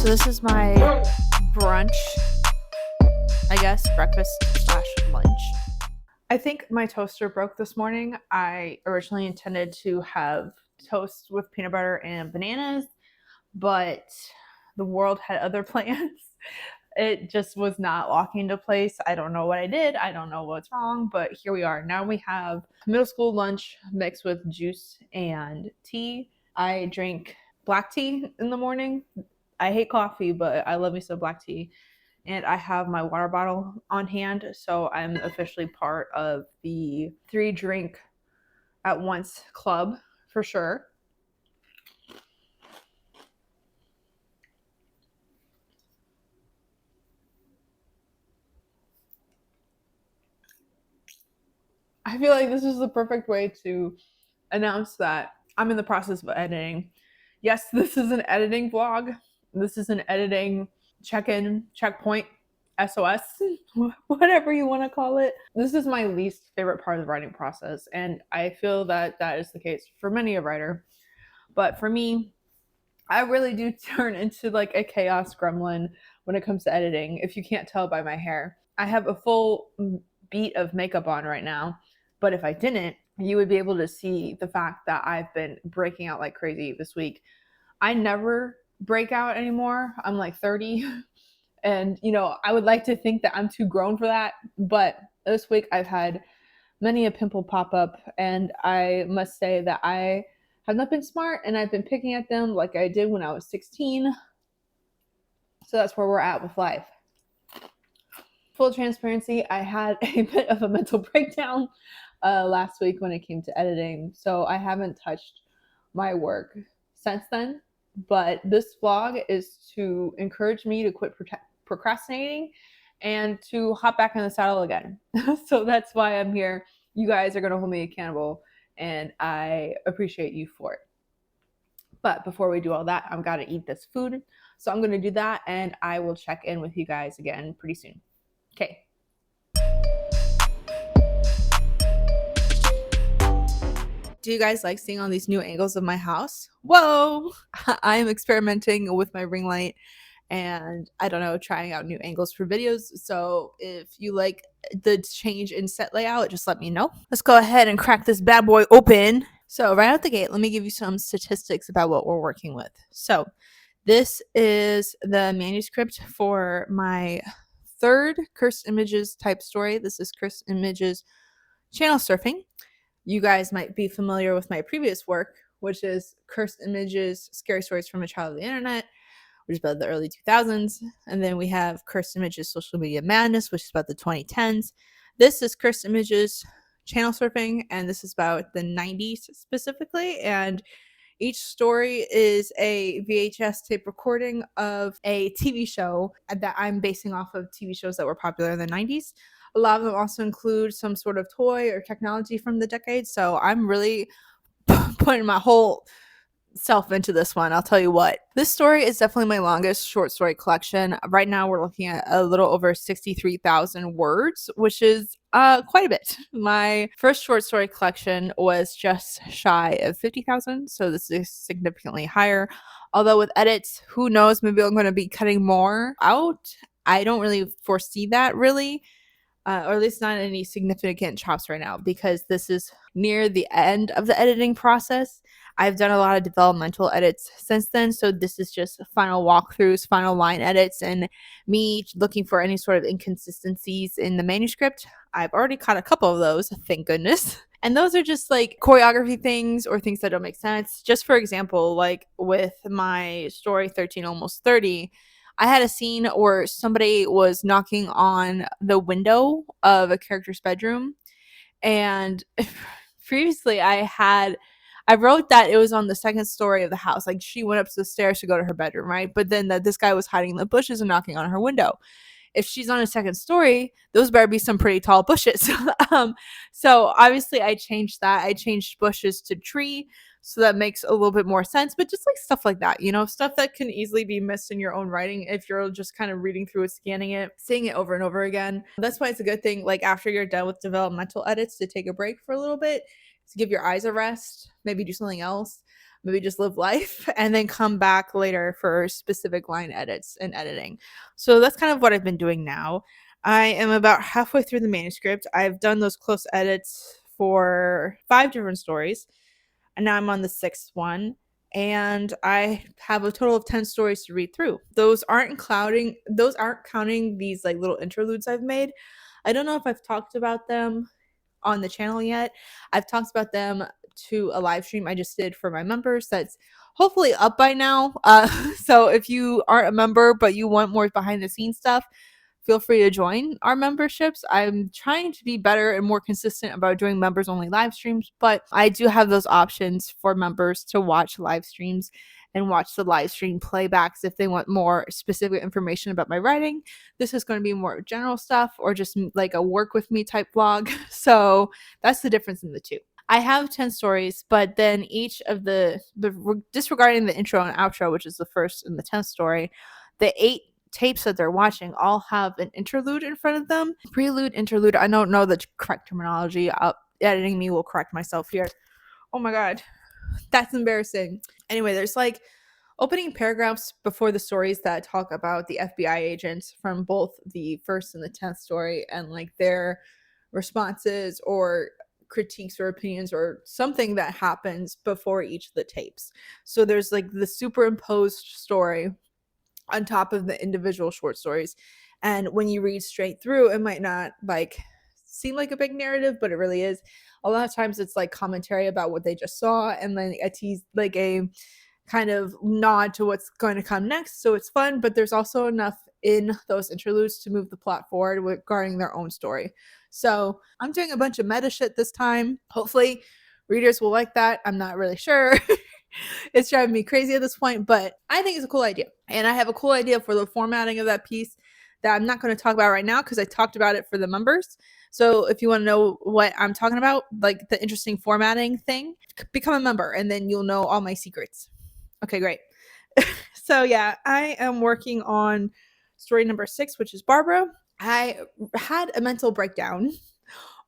So this is my brunch, I guess, breakfast / lunch. I think my toaster broke this morning. I originally intended to have toast with peanut butter and bananas, but the world had other plans. It just was not locking into place. I don't know what I did. I don't know what's wrong, but here we are. Now we have middle school lunch mixed with juice and tea. I drink black tea in the morning. I hate coffee, but I love me some black tea. And I have my water bottle on hand, so I'm officially part of the 3 drink at once club for sure. I feel like this is the perfect way to announce that I'm in the process of editing. Yes, this is an editing vlog. This is an editing check-in, checkpoint, SOS, whatever you want to call it. This is my least favorite part of the writing process, and I feel that that is the case for many a writer. But for me, I really do turn into like a chaos gremlin when it comes to editing, if you can't tell by my hair. I have a full beat of makeup on right now, but if I didn't, you would be able to see the fact that I've been breaking out like crazy this week. I never break out anymore. I'm like 30 and I would like to think that I'm too grown for that, but this week I've had many a pimple pop up, and I must say that I have not been smart, and I've been picking at them like I did when I was 16. So that's where we're at with life. Full transparency, I had a bit of a mental breakdown last week when it came to editing, so I haven't touched my work since then. But this vlog is to encourage me to quit procrastinating and to hop back in the saddle again. So that's why I'm here. You guys are going to hold me accountable, and I appreciate you for it. But before we do all that, I've got to eat this food. So I'm going to do that, and I will check in with you guys again pretty soon. Okay. Do you guys like seeing all these new angles of my house? Whoa! I am experimenting with my ring light and I don't know, trying out new angles for videos. So if you like the change in set layout, just let me know. Let's go ahead and crack this bad boy open. So right out the gate, let me give you some statistics about what we're working with. So this is the manuscript for my 3rd Cursed Images type story. This is Cursed Images Channel Surfing. You guys might be familiar with my previous work, which is Cursed Images, Scary Stories from a Child of the Internet, which is about the early 2000s. And then we have Cursed Images, Social Media Madness, which is about the 2010s. This is Cursed Images, Channel Surfing, and this is about the 90s specifically. And each story is a VHS tape recording of a TV show that I'm basing off of TV shows that were popular in the 90s. A lot of them also include some sort of toy or technology from the decade. So I'm really putting my whole self into this one. I'll tell you what. This story is definitely my longest short story collection. Right now we're looking at a little over 63,000 words, which is quite a bit. My first short story collection was just shy of 50,000, so this is significantly higher. Although with edits, who knows, maybe I'm going to be cutting more out. I don't really foresee that really. Or at least not any significant chops right now, because this is near the end of the editing process. I've done a lot of developmental edits since then, so this is just final walkthroughs, final line edits, and me looking for any sort of inconsistencies in the manuscript. I've already caught a couple of those, thank goodness. And those are just like choreography things or things that don't make sense. Just for example, like with my story 13 Almost 30, I had a scene where somebody was knocking on the window of a character's bedroom. And previously I wrote that it was on the 2nd story of the house. Like she went up the stairs to go to her bedroom, right? But then this guy was hiding in the bushes and knocking on her window. If she's on a 2nd story, those better be some pretty tall bushes. So obviously I changed that. I changed bushes to tree. So that makes a little bit more sense, but just like stuff like that, stuff that can easily be missed in your own writing if you're just kind of reading through it, scanning it, seeing it over and over again. That's why it's a good thing, like after you're done with developmental edits, to take a break for a little bit, to give your eyes a rest, maybe do something else. maybe just live life, and then come back later for specific line edits and editing. So that's kind of what I've been doing now. I am about halfway through the manuscript. I've done those close edits for 5 different stories, and now I'm on the 6th one. And I have a total of 10 stories to read through. Those aren't counting these like little interludes I've made. I don't know if I've talked about them on the channel yet. I've talked about them to a live stream I just did for my members that's hopefully up by now. So if you aren't a member but you want more behind the scenes stuff, feel free to join our memberships. I'm trying to be better and more consistent about doing members only live streams, but I do have those options for members to watch live streams and watch the live stream playbacks if they want more specific information about my writing. This is going to be more general stuff or just like a work with me type vlog. So that's the difference in the two. I have 10 stories, but then each of the disregarding the intro and outro, which is the first and the 10th story, the 8 tapes that they're watching all have an interlude in front of them. Prelude, interlude. I don't know the correct terminology. Editing me will correct myself here. Oh my god, that's embarrassing. Anyway, there's like opening paragraphs before the stories that talk about the FBI agents from both the first and the 10th story and like their responses or critiques or opinions or something that happens before each of the tapes. So there's like the superimposed story on top of the individual short stories. And when you read straight through, it might not like seem like a big narrative, but it really is. A lot of times it's like commentary about what they just saw and then a tease, like a kind of nod to what's going to come next. So it's fun, but there's also enough in those interludes to move the plot forward regarding their own story. So I'm doing a bunch of meta shit this time. Hopefully readers will like that. I'm not really sure. It's driving me crazy at this point, but I think it's a cool idea. And I have a cool idea for the formatting of that piece that I'm not going to talk about right now because I talked about it for the members. So if you want to know what I'm talking about, like the interesting formatting thing, become a member and then you'll know all my secrets. Okay, great. So yeah, I am working on story number 6, which is Barbara. I had a mental breakdown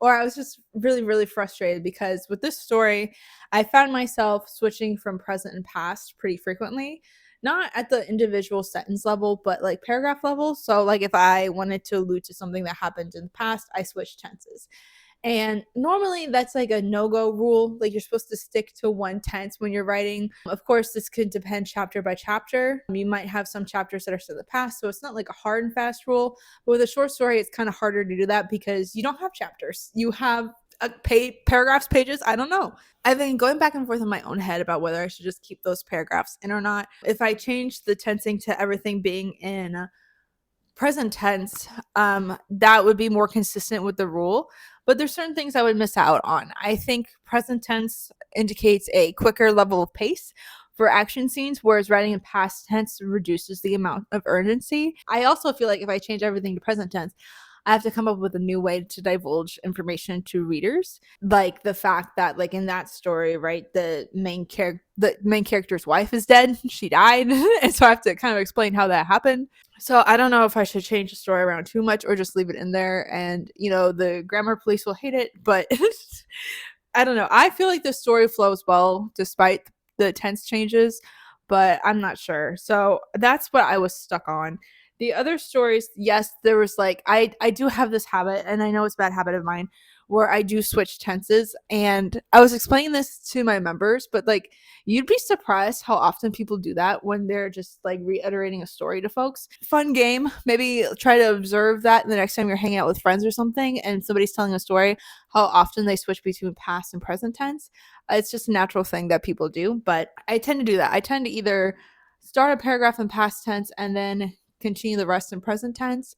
or I was just really, really frustrated because with this story, I found myself switching from present and past pretty frequently, not at the individual sentence level, but like paragraph level. So, like, if I wanted to allude to something that happened in the past, I switched tenses. And normally that's like a no-go rule. Like you're supposed to stick to one tense when you're writing. Of course, this could depend chapter by chapter. You might have some chapters that are still in the past, so it's not like a hard and fast rule. But with a short story, it's kind of harder to do that because you don't have chapters. You have paragraphs, pages. I don't know. I've been going back and forth in my own head about whether I should just keep those paragraphs in or not. If I change the tensing to everything being in present tense, that would be more consistent with the rule. But there's certain things I would miss out on. I think present tense indicates a quicker level of pace for action scenes, whereas writing in past tense reduces the amount of urgency. I also feel like if I change everything to present tense, I have to come up with a new way to divulge information to readers. Like the fact that, like in that story, right, the main character's wife is dead. She died. And so I have to kind of explain how that happened. So I don't know if I should change the story around too much or just leave it in there. And, you know, the grammar police will hate it, but I don't know. I feel like the story flows well despite the tense changes, but I'm not sure. So that's what I was stuck on. The other stories, yes, there was like I do have this habit, and I know it's a bad habit of mine, where I do switch tenses. And I was explaining this to my members, but like you'd be surprised how often people do that when they're just like reiterating a story to folks. Fun game. Maybe try to observe that the next time you're hanging out with friends or something and somebody's telling a story, how often they switch between past and present tense. It's just a natural thing that people do, but I tend to do that. I tend to either start a paragraph in past tense and then continue the rest in present tense,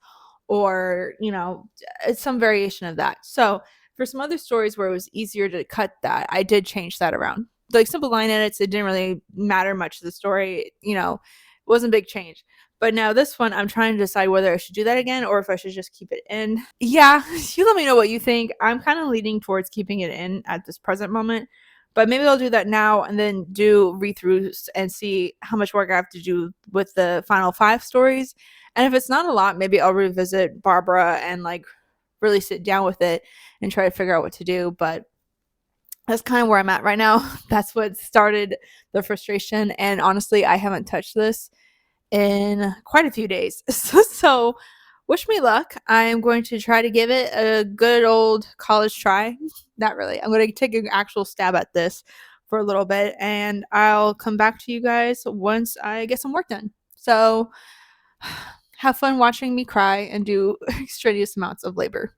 or, you know, it's some variation of that. So for some other stories where it was easier to cut that, I did change that around. Like simple line edits, it didn't really matter much to the story, you know, it wasn't a big change. But now this one, I'm trying to decide whether I should do that again or if I should just keep it in. Yeah, you let me know what you think. I'm kind of leaning towards keeping it in at this present moment. But maybe I'll do that now and then do read-throughs and see how much work I have to do with the final 5 stories. And if it's not a lot, maybe I'll revisit Barbara and like really sit down with it and try to figure out what to do. But That's kind of where I'm at right now. That's what started the frustration. And honestly, I haven't touched this in quite a few days. So wish me luck. I am going to try to give it a good old college try. Not really. I'm going to take an actual stab at this for a little bit, and I'll come back to you guys once I get some work done. So have fun watching me cry and do extraneous amounts of labor.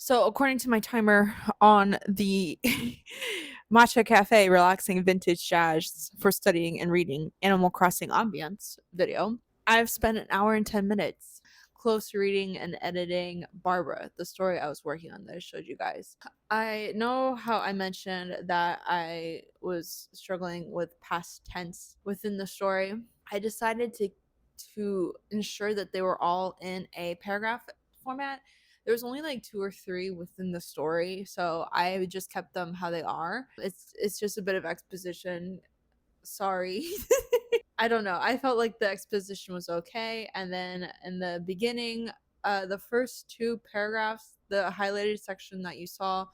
So, according to my timer on the Matcha Cafe Relaxing Vintage Jazz for Studying and Reading Animal Crossing Ambience video, I've spent an hour and 10 minutes close to reading and editing Barbara, the story I was working on that I showed you guys. I know how I mentioned that I was struggling with past tense within the story. I decided to ensure that they were all in a paragraph format. There's only like 2 or 3 within the story, so I just kept them how they are. It's just a bit of exposition. Sorry. I don't know. I felt like the exposition was okay, and then in the beginning, the first 2 paragraphs, the highlighted section that you saw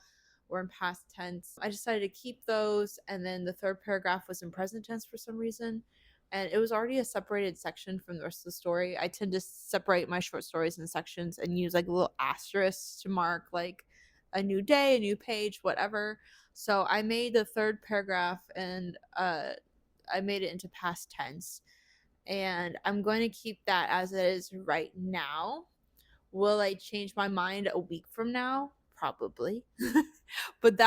were in past tense. I decided to keep those, and then the third paragraph was in present tense for some reason. And it was already a separated section from the rest of the story. I tend to separate my short stories in sections and use like little asterisks to mark like a new day, a new page, whatever. So I made the third paragraph and I made it into past tense. And I'm going to keep that as it is right now. Will I change my mind a week from now? Probably. But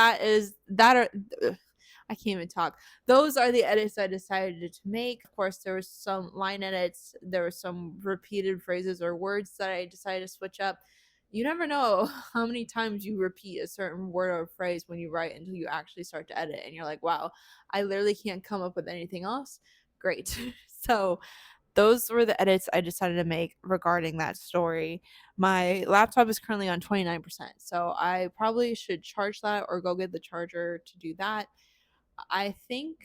I can't even talk. Those are the edits I decided to make. Of course, there was some line edits, there were some repeated phrases or words that I decided to switch up. You never know how many times you repeat a certain word or phrase when you write until you actually start to edit and you're like, wow, I literally can't come up with anything else. Great. So those were the edits I decided to make regarding that story. My laptop is currently on 29%, so I probably should charge that or go get the charger to do that. I think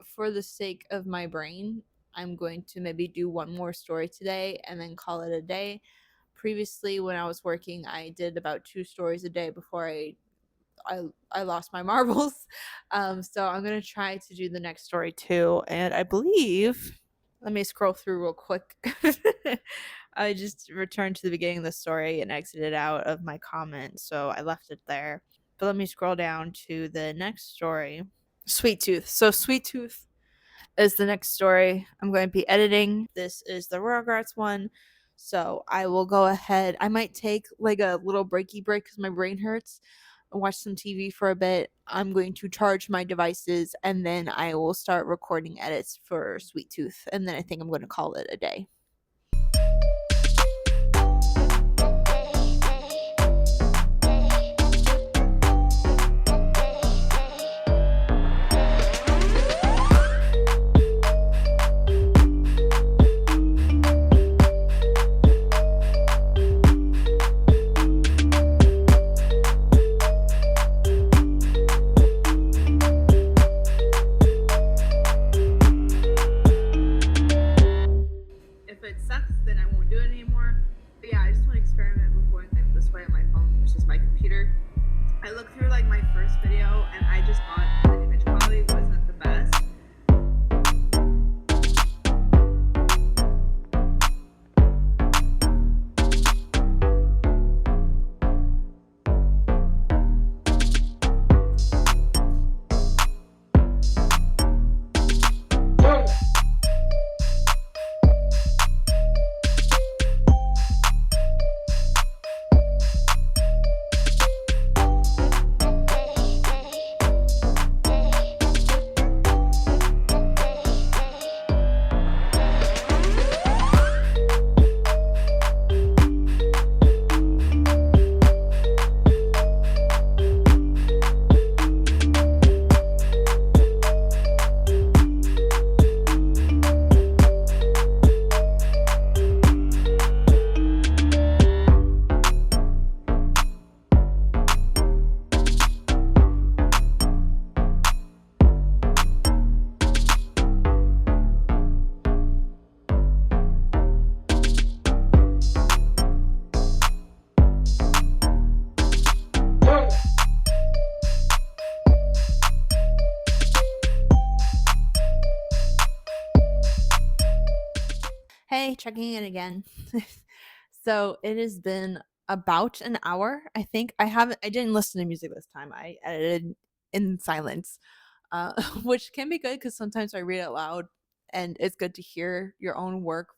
for the sake of my brain, I'm going to maybe do one more story today and then call it a day. Previously, when I was working, I did about 2 stories a day before I lost my marbles. So I'm gonna try to do the next story too, and I believe. Let me scroll through real quick. I just returned to the beginning of the story and exited out of my comment, so I left it there. But let me scroll down to the next story. Sweet Tooth. So Sweet Tooth is the next story I'm going to be editing. This is the Rugrats one. So I will go ahead. I might take like a little breaky break because my brain hurts and watch some TV for a bit. I'm going to charge my devices and then I will start recording edits for Sweet Tooth. And then I think I'm going to call it a day. If it sucks, then I won't do it anymore. But yeah, I just want to experiment with going like this way on my phone, which is my computer. I looked through like my first video and I just thought the image quality wasn't the best. Hey, checking in again. So it has been about an hour. I didn't listen to music this time. I edited in silence, which can be good because sometimes I read out loud and it's good to hear your own work,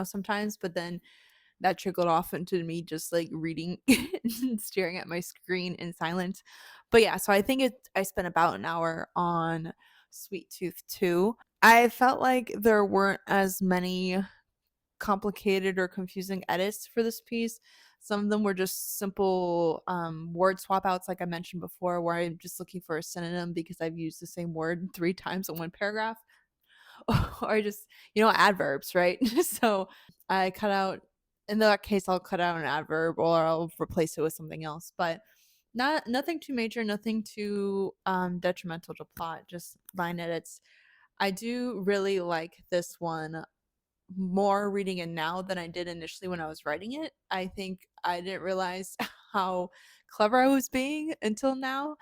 sometimes, but then that trickled off into me just like reading and staring at my screen in silence. But yeah, so I spent about an hour on Sweet Tooth 2. I felt like there weren't as many complicated or confusing edits for this piece. Some of them were just simple word swap outs, like I mentioned before, where I'm just looking for a synonym because I've used the same word 3 times in one paragraph, or just adverbs, right? So I cut out. In that case, I'll cut out an adverb or I'll replace it with something else. But nothing too major, nothing too detrimental to plot. Just line edits. I do really like this one more reading it now than I did initially when I was writing it. I think I didn't realize how clever I was being until now.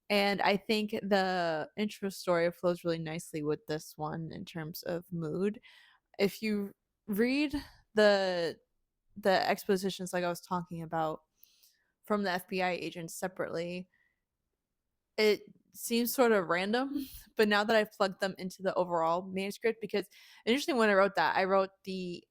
And I think the intro story flows really nicely with this one in terms of mood. If you read the the expositions like I was talking about from the FBI agents separately, it seems sort of random, but now that I've plugged them into the overall manuscript, because initially when I wrote that, I wrote the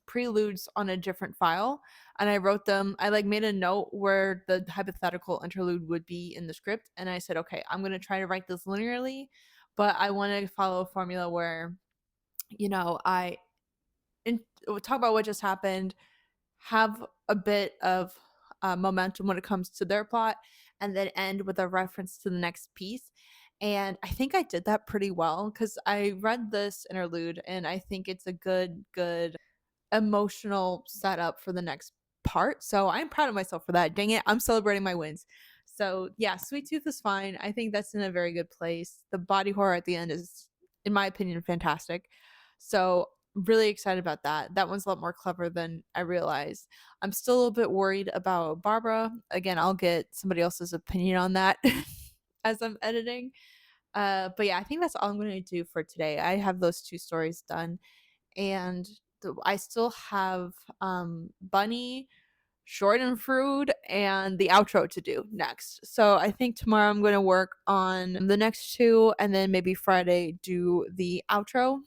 preludes on a different file, and I like made a note where the hypothetical interlude would be in the script, and I said, okay, I'm going to try to write this linearly, but I want to follow a formula where, I talk about what just happened, have a bit of momentum when it comes to their plot, and then end with a reference to the next piece. And I think I did that pretty well because I read this interlude and I think it's a good emotional setup for the next part. So I'm proud of myself for that. Dang it, I'm celebrating my wins. So yeah, Sweet Tooth is fine. I think that's in a very good place. The body horror at the end is, in my opinion, fantastic. So really excited about that. That one's a lot more clever than I realized. I'm still a little bit worried about Barbara. Again, I'll get somebody else's opinion on that as I'm editing. But yeah, I think that's all I'm going to do for today. I have those 2 stories done, and I still have Bunny, Short and Fruit, and the outro to do next. So I think tomorrow I'm going to work on the next 2, and then maybe Friday do the outro,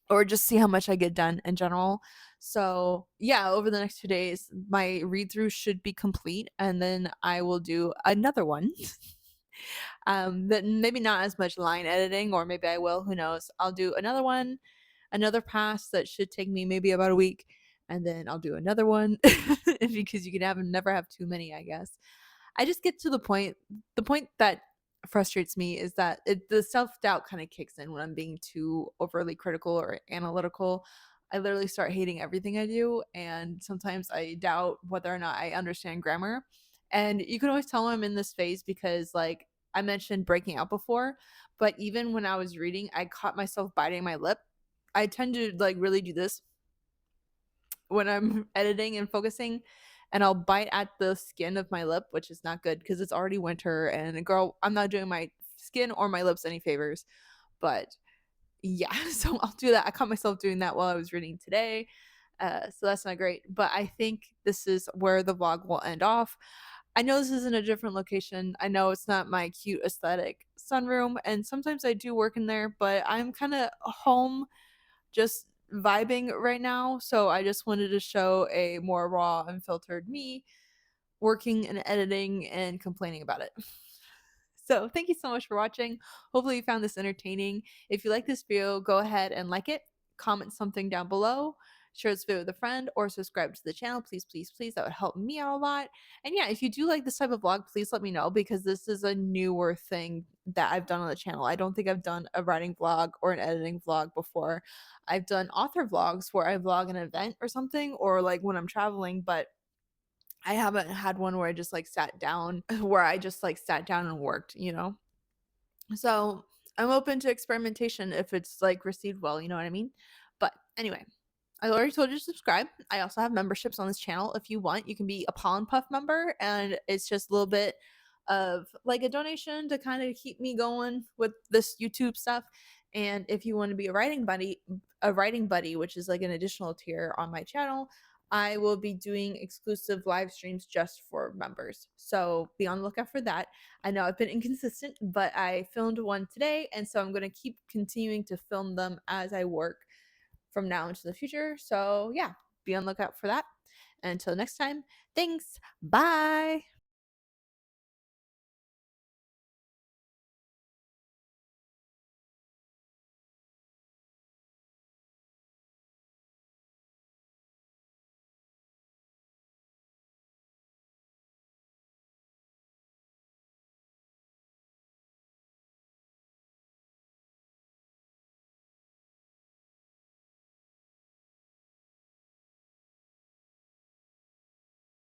or just see how much I get done in general. So yeah, over the next 2 days, my read through should be complete, and then I will do another one. That maybe not as much line editing, or maybe I will, who knows. I'll do another one, another pass that should take me maybe about a week, and then I'll do another one because you can never have too many, I guess. I just get to the point that frustrates me is that the self-doubt kind of kicks in when I'm being too overly critical or analytical. I literally start hating everything I do, and sometimes I doubt whether or not I understand grammar. And you can always tell I'm in this phase because, like I mentioned, breaking out before, but even when I was reading, I caught myself biting my lip. I tend to like really do this when I'm editing and focusing, and I'll bite at the skin of my lip, which is not good because it's already winter, and girl, I'm not doing my skin or my lips any favors. But yeah, so I'll do that. I caught myself doing that while I was reading today. So that's not great. But I think this is where the vlog will end off. I know this is in a different location. I know it's not my cute aesthetic sunroom, and sometimes I do work in there, but I'm kind of home just vibing right now. So I just wanted to show a more raw, unfiltered me working and editing and complaining about it. So thank you so much for watching. Hopefully you found this entertaining. If you like this video, go ahead and like it, comment something down below, share this video with a friend, or subscribe to the channel. Please, please, please. That would help me out a lot. And yeah, if you do like this type of vlog, please let me know, because this is a newer thing that I've done on the channel. I don't think I've done a writing vlog or an editing vlog before. I've done author vlogs where I vlog an event or something, or like when I'm traveling, but I haven't had one where I just like sat down, where I just like sat down and worked. So I'm open to experimentation if it's like received well, you know what I mean? But anyway, I already told you to subscribe. I also have memberships on this channel. If you want, you can be a Pollen Puff member, and it's just a little bit of like a donation to kind of keep me going with this YouTube stuff. And if you want to be a writing buddy, which is like an additional tier on my channel, I will be doing exclusive live streams just for members. So be on the lookout for that. I know I've been inconsistent, but I filmed one today, and so I'm going to keep continuing to film them as I work from now into the future. So yeah, be on the lookout for that. And until next time, thanks. Bye.